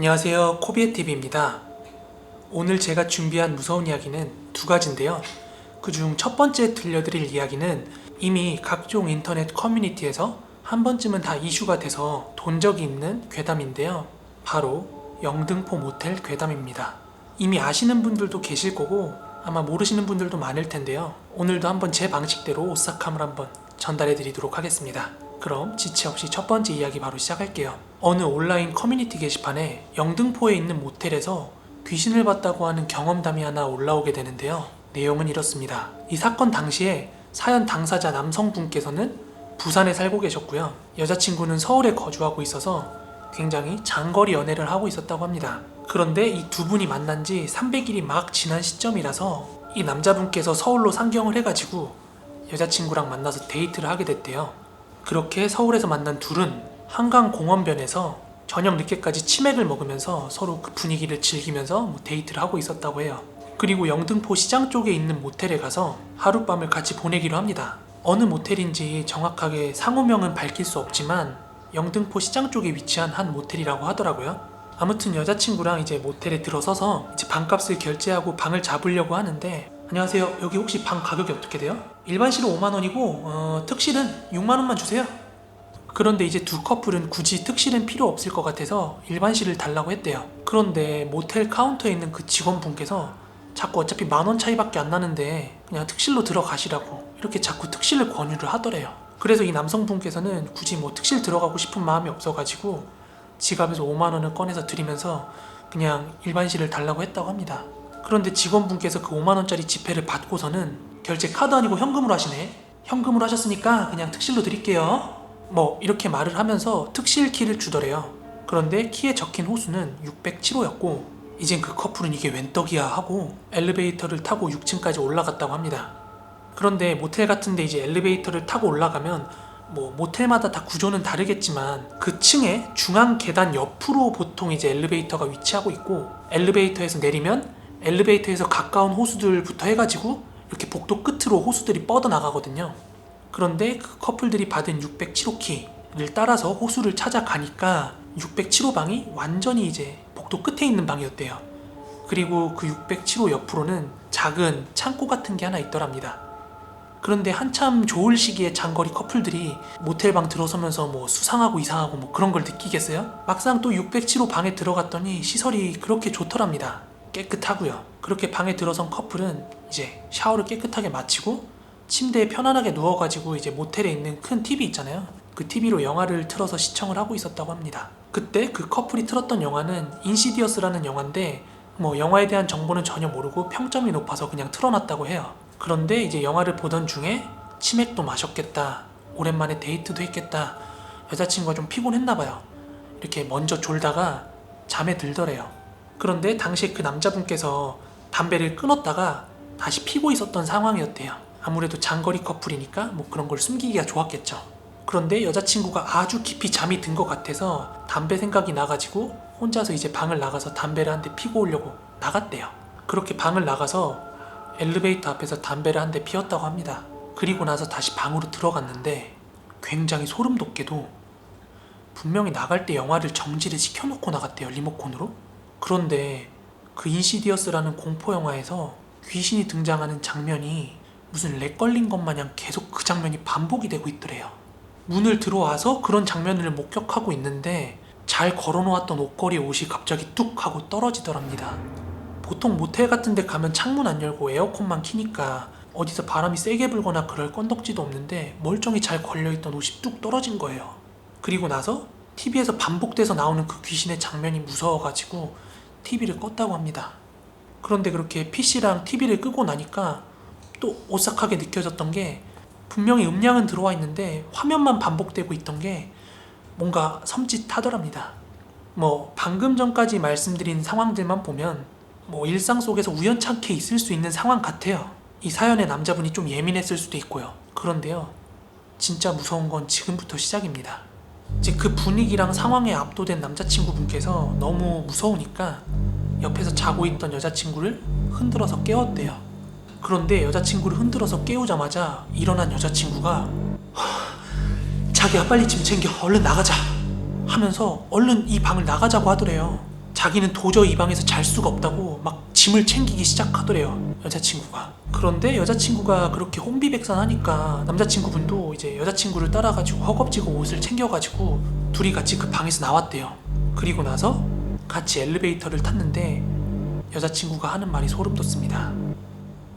안녕하세요, 코비에TV입니다. 오늘 제가 준비한 무서운 이야기는 두 가지인데요. 그중 첫 번째 들려드릴 이야기는 이미 각종 인터넷 커뮤니티에서 한 번쯤은 다 이슈가 돼서 돈 적이 있는 괴담인데요. 바로 영등포 모텔 괴담입니다. 이미 아시는 분들도 계실 거고 아마 모르시는 분들도 많을 텐데요. 오늘도 한번 제 방식대로 오싹함을 한번 전달해 드리도록 하겠습니다. 그럼 지체 없이 첫 번째 이야기 바로 시작할게요. 어느 온라인 커뮤니티 게시판에 영등포에 있는 모텔에서 귀신을 봤다고 하는 경험담이 하나 올라오게 되는데요. 내용은 이렇습니다. 이 사건 당시에 사연 당사자 남성분께서는 부산에 살고 계셨고요. 여자친구는 서울에 거주하고 있어서 굉장히 장거리 연애를 하고 있었다고 합니다. 그런데 이 두 분이 만난 지 300일이 막 지난 시점이라서 이 남자분께서 서울로 상경을 해가지고 여자친구랑 만나서 데이트를 하게 됐대요. 그렇게 서울에서 만난 둘은 한강공원변에서 저녁 늦게까지 치맥을 먹으면서 서로 그 분위기를 즐기면서 데이트를 하고 있었다고 해요. 그리고 영등포 시장 쪽에 있는 모텔에 가서 하룻밤을 같이 보내기로 합니다. 어느 모텔인지 정확하게 상호명은 밝힐 수 없지만 영등포 시장 쪽에 위치한 한 모텔이라고 하더라고요. 아무튼 여자친구랑 이제 모텔에 들어서서 이제 방값을 결제하고 방을 잡으려고 하는데, 안녕하세요, 여기 혹시 방 가격이 어떻게 돼요? 일반실은 5만원이고 특실은 6만원만 주세요. 그런데 이제 두 커플은 굳이 특실은 필요 없을 것 같아서 일반실을 달라고 했대요. 그런데 모텔 카운터에 있는 그 직원분께서 자꾸 어차피 10,000원 차이밖에 안 나는데 그냥 특실로 들어가시라고 이렇게 자꾸 특실을 권유를 하더래요. 그래서 이 남성분께서는 굳이 특실 들어가고 싶은 마음이 없어가지고 지갑에서 5만원을 꺼내서 드리면서 그냥 일반실을 달라고 했다고 합니다. 그런데 직원분께서 그 5만원짜리 지폐를 받고서는 결제 카드 아니고 현금으로 하시네. 현금으로 하셨으니까 그냥 특실로 드릴게요. 이렇게 말을 하면서 특실 키를 주더래요. 그런데 키에 적힌 호수는 607호였고 이젠 그 커플은 이게 웬 떡이야 하고 엘리베이터를 타고 6층까지 올라갔다고 합니다. 그런데 모텔 같은데 이제 엘리베이터를 타고 올라가면 모텔마다 다 구조는 다르겠지만 그 층에 중앙 계단 옆으로 보통 이제 엘리베이터가 위치하고 있고, 엘리베이터에서 내리면 엘리베이터에서 가까운 호수들부터 해가지고 이렇게 복도 끝으로 호수들이 뻗어나가거든요. 그런데 그 커플들이 받은 607호 키를 따라서 호수를 찾아가니까 607호 방이 완전히 이제 복도 끝에 있는 방이었대요. 그리고 그 607호 옆으로는 작은 창고 같은 게 하나 있더랍니다. 그런데 한참 좋을 시기에 장거리 커플들이 모텔방 들어서면서 수상하고 이상하고 그런 걸 느끼겠어요? 막상 또 607호 방에 들어갔더니 시설이 그렇게 좋더랍니다. 깨끗하고요. 그렇게 방에 들어선 커플은 이제 샤워를 깨끗하게 마치고 침대에 편안하게 누워가지고 이제 모텔에 있는 큰 TV 있잖아요. 그 TV로 영화를 틀어서 시청을 하고 있었다고 합니다. 그때 그 커플이 틀었던 영화는 인시디어스라는 영화인데 영화에 대한 정보는 전혀 모르고 평점이 높아서 그냥 틀어놨다고 해요. 그런데 이제 영화를 보던 중에 치맥도 마셨겠다, 오랜만에 데이트도 했겠다, 여자친구가 좀 피곤했나봐요. 이렇게 먼저 졸다가 잠에 들더래요. 그런데 당시에 그 남자분께서 담배를 끊었다가 다시 피고 있었던 상황이었대요. 아무래도 장거리 커플이니까 그런 걸 숨기기가 좋았겠죠. 그런데 여자친구가 아주 깊이 잠이 든 것 같아서 담배 생각이 나가지고 혼자서 이제 방을 나가서 담배를 한 대 피고 오려고 나갔대요. 그렇게 방을 나가서 엘리베이터 앞에서 담배를 한 대 피웠다고 합니다. 그리고 나서 다시 방으로 들어갔는데 굉장히 소름 돋게도 분명히 나갈 때 영화를 정지를 시켜놓고 나갔대요, 리모컨으로. 그런데 그 인시디어스라는 공포영화에서 귀신이 등장하는 장면이 무슨 렉 걸린 것 마냥 계속 그 장면이 반복이 되고 있더래요. 문을 들어와서 그런 장면을 목격하고 있는데 잘 걸어놓았던 옷걸이 옷이 갑자기 뚝 하고 떨어지더랍니다. 보통 모텔 같은 데 가면 창문 안 열고 에어컨만 켜니까 어디서 바람이 세게 불거나 그럴 건덕지도 없는데 멀쩡히 잘 걸려있던 옷이 뚝 떨어진 거예요. 그리고 나서 TV에서 반복돼서 나오는 그 귀신의 장면이 무서워가지고 TV를 껐다고 합니다. 그런데 그렇게 PC랑 TV를 끄고 나니까 또 오싹하게 느껴졌던 게, 분명히 음량은 들어와 있는데 화면만 반복되고 있던 게 뭔가 섬찟하더랍니다. 방금 전까지 말씀드린 상황들만 보면 일상 속에서 우연찮게 있을 수 있는 상황 같아요. 이 사연의 남자분이 좀 예민했을 수도 있고요. 그런데요, 진짜 무서운 건 지금부터 시작입니다. 이제 그 분위기랑 상황에 압도된 남자친구분께서 너무 무서우니까 옆에서 자고 있던 여자친구를 흔들어서 깨웠대요. 그런데 여자친구를 흔들어서 깨우자마자 일어난 여자친구가 자기야 빨리 짐 챙겨 얼른 나가자 하면서 얼른 이 방을 나가자고 하더래요. 자기는 도저히 이 방에서 잘 수가 없다고 막 짐을 챙기기 시작하더래요, 여자친구가. 그런데 여자친구가 그렇게 혼비백산하니까 남자친구분도 이제 여자친구를 따라가지고 허겁지겁 옷을 챙겨가지고 둘이 같이 그 방에서 나왔대요. 그리고 나서 같이 엘리베이터를 탔는데 여자친구가 하는 말이 소름 돋습니다.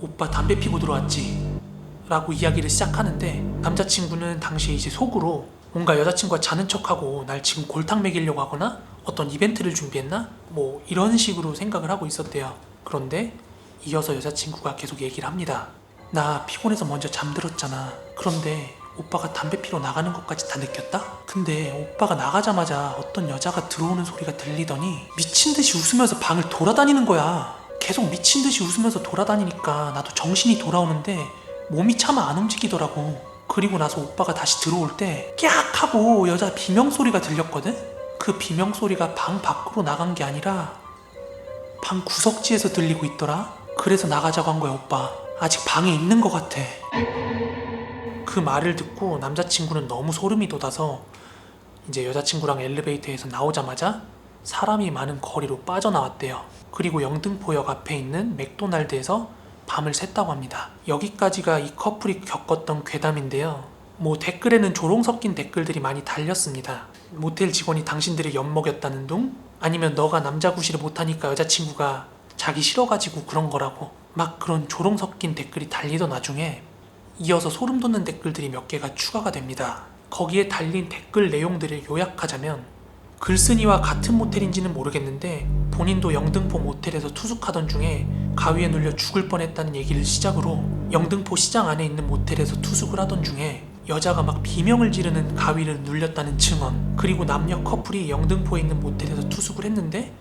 오빠 담배 피고 들어왔지? 라고 이야기를 시작하는데 남자친구는 당시에 이제 속으로 뭔가 여자친구가 자는 척하고 날 지금 골탕 먹이려고 하거나 어떤 이벤트를 준비했나? 뭐 이런 식으로 생각을 하고 있었대요. 그런데 이어서 여자친구가 계속 얘기를 합니다. 나 피곤해서 먼저 잠들었잖아. 그런데 오빠가 담배 피러 나가는 것까지 다 느꼈다? 근데 오빠가 나가자마자 어떤 여자가 들어오는 소리가 들리더니 미친듯이 웃으면서 방을 돌아다니는 거야. 계속 미친듯이 웃으면서 돌아다니니까 나도 정신이 돌아오는데 몸이 차마 안 움직이더라고. 그리고 나서 오빠가 다시 들어올 때 깍 하고 여자 비명소리가 들렸거든? 그 비명소리가 방 밖으로 나간 게 아니라 방 구석지에서 들리고 있더라? 그래서 나가자고 한 거야, 오빠. 아직 방에 있는 것 같아. 그 말을 듣고 남자친구는 너무 소름이 돋아서 이제 여자친구랑 엘리베이터에서 나오자마자 사람이 많은 거리로 빠져나왔대요. 그리고 영등포역 앞에 있는 맥도날드에서 밤을 샜다고 합니다. 여기까지가 이 커플이 겪었던 괴담인데요. 뭐 댓글에는 조롱 섞인 댓글들이 많이 달렸습니다. 모텔 직원이 당신들을 엿먹였다는 둥? 아니면 너가 남자 구실을 못하니까 여자친구가 자기 싫어가지고 그런 거라고 막 그런 조롱 섞인 댓글이 달리던 와중에 이어서 소름 돋는 댓글들이 몇 개가 추가가 됩니다. 거기에 달린 댓글 내용들을 요약하자면 글쓴이와 같은 모텔인지는 모르겠는데 본인도 영등포 모텔에서 투숙하던 중에 가위에 눌려 죽을 뻔했다는 얘기를 시작으로 영등포 시장 안에 있는 모텔에서 투숙을 하던 중에 여자가 막 비명을 지르는 가위를 눌렸다는 증언, 그리고 남녀 커플이 영등포에 있는 모텔에서 투숙을 했는데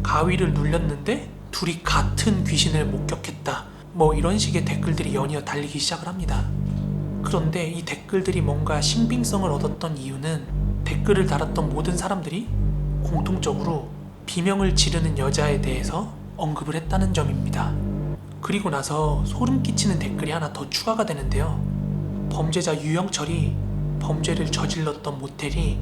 가위를 눌렸는데 둘이 같은 귀신을 목격했다, 뭐 이런 식의 댓글들이 연이어 달리기 시작을 합니다. 그런데 이 댓글들이 뭔가 신빙성을 얻었던 이유는 댓글을 달았던 모든 사람들이 공통적으로 비명을 지르는 여자에 대해서 언급을 했다는 점입니다. 그리고 나서 소름 끼치는 댓글이 하나 더 추가가 되는데요. 범죄자 유영철이 범죄를 저질렀던 모텔이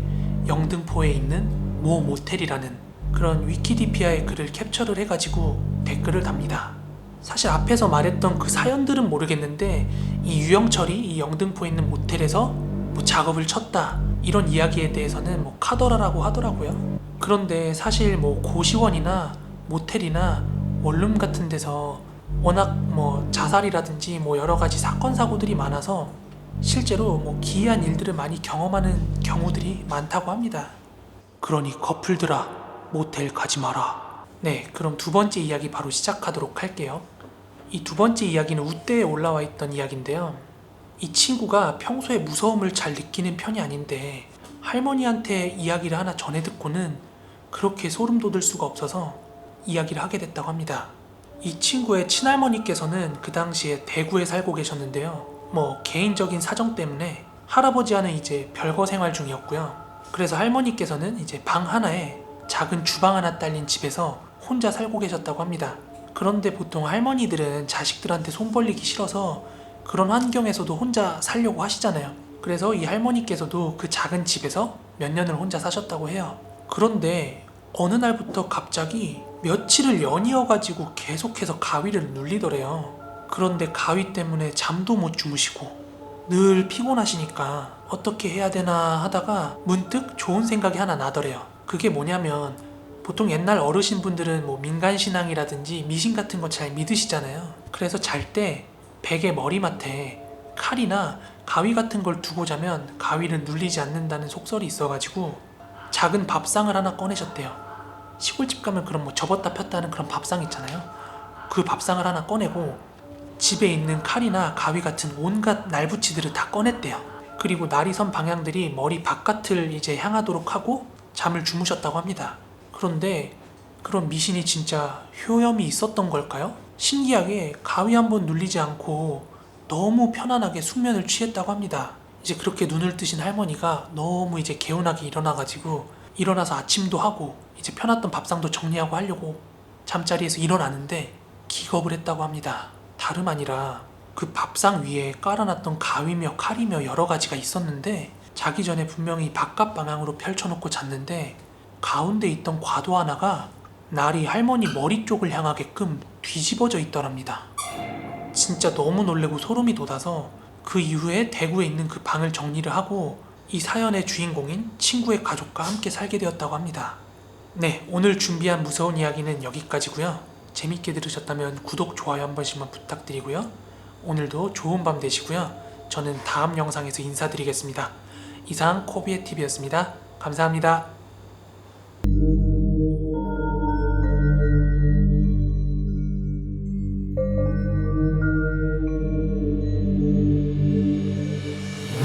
영등포에 있는 모 모텔이라는 그런 위키디피아의 글을 캡처를 해가지고 댓글을 답니다. 사실 앞에서 말했던 그 사연들은 모르겠는데 이 유영철이 이 영등포에 있는 모텔에서 뭐 작업을 쳤다 이런 이야기에 대해서는 뭐 카더라라고 하더라고요. 그런데 사실 뭐 고시원이나 모텔이나 원룸 같은 데서 워낙 뭐 자살이라든지 뭐 여러 가지 사건 사고들이 많아서 실제로 뭐 기이한 일들을 많이 경험하는 경우들이 많다고 합니다. 그러니 커플들아, 모텔 가지 마라. 네, 그럼 두 번째 이야기 바로 시작하도록 할게요. 이 두 번째 이야기는 우대에 올라와 있던 이야기인데요. 이 친구가 평소에 무서움을 잘 느끼는 편이 아닌데 할머니한테 이야기를 하나 전해 듣고는 그렇게 소름 돋을 수가 없어서 이야기를 하게 됐다고 합니다. 이 친구의 친할머니께서는 그 당시에 대구에 살고 계셨는데요. 뭐 개인적인 사정 때문에 할아버지와는 이제 별거 생활 중이었고요. 그래서 할머니께서는 이제 방 하나에 작은 주방 하나 딸린 집에서 혼자 살고 계셨다고 합니다. 그런데 보통 할머니들은 자식들한테 손 벌리기 싫어서 그런 환경에서도 혼자 살려고 하시잖아요. 그래서 이 할머니께서도 그 작은 집에서 몇 년을 혼자 사셨다고 해요. 그런데 어느 날부터 갑자기 며칠을 연이어가지고 계속해서 가위를 눌리더래요. 그런데 가위 때문에 잠도 못 주무시고 늘 피곤하시니까 어떻게 해야 되나 하다가 문득 좋은 생각이 하나 나더래요. 그게 뭐냐면 보통 옛날 어르신분들은 뭐 민간신앙이라든지 미신 같은 거 잘 믿으시잖아요. 그래서 잘 때 베개 머리맡에 칼이나 가위 같은 걸 두고 자면 가위를 눌리지 않는다는 속설이 있어가지고 작은 밥상을 하나 꺼내셨대요. 시골집 가면 그런 뭐 접었다 폈다 하는 그런 밥상 있잖아요. 그 밥상을 하나 꺼내고 집에 있는 칼이나 가위 같은 온갖 날붙이들을 다 꺼냈대요. 그리고 날이 선 방향들이 머리 바깥을 이제 향하도록 하고 잠을 주무셨다고 합니다. 그런데 그런 미신이 진짜 효염이 있었던 걸까요? 신기하게 가위 한번 눌리지 않고 너무 편안하게 숙면을 취했다고 합니다. 이제 그렇게 눈을 뜨신 할머니가 너무 이제 개운하게 일어나가지고 일어나서 아침도 하고 이제 펴놨던 밥상도 정리하고 하려고 잠자리에서 일어나는데 기겁을 했다고 합니다. 다름 아니라 그 밥상 위에 깔아놨던 가위며 칼이며 여러 가지가 있었는데 자기 전에 분명히 바깥 방향으로 펼쳐놓고 잤는데 가운데 있던 과도 하나가 날이 할머니 머리 쪽을 향하게끔 뒤집어져 있더랍니다. 진짜 너무 놀래고 소름이 돋아서 그 이후에 대구에 있는 그 방을 정리를 하고 이 사연의 주인공인 친구의 가족과 함께 살게 되었다고 합니다. 네, 오늘 준비한 무서운 이야기는 여기까지고요. 재밌게 들으셨다면 구독, 좋아요 한 번씩만 부탁드리고요. 오늘도 좋은 밤 되시고요. 저는 다음 영상에서 인사드리겠습니다. 이상 코비의 TV였습니다. 감사합니다.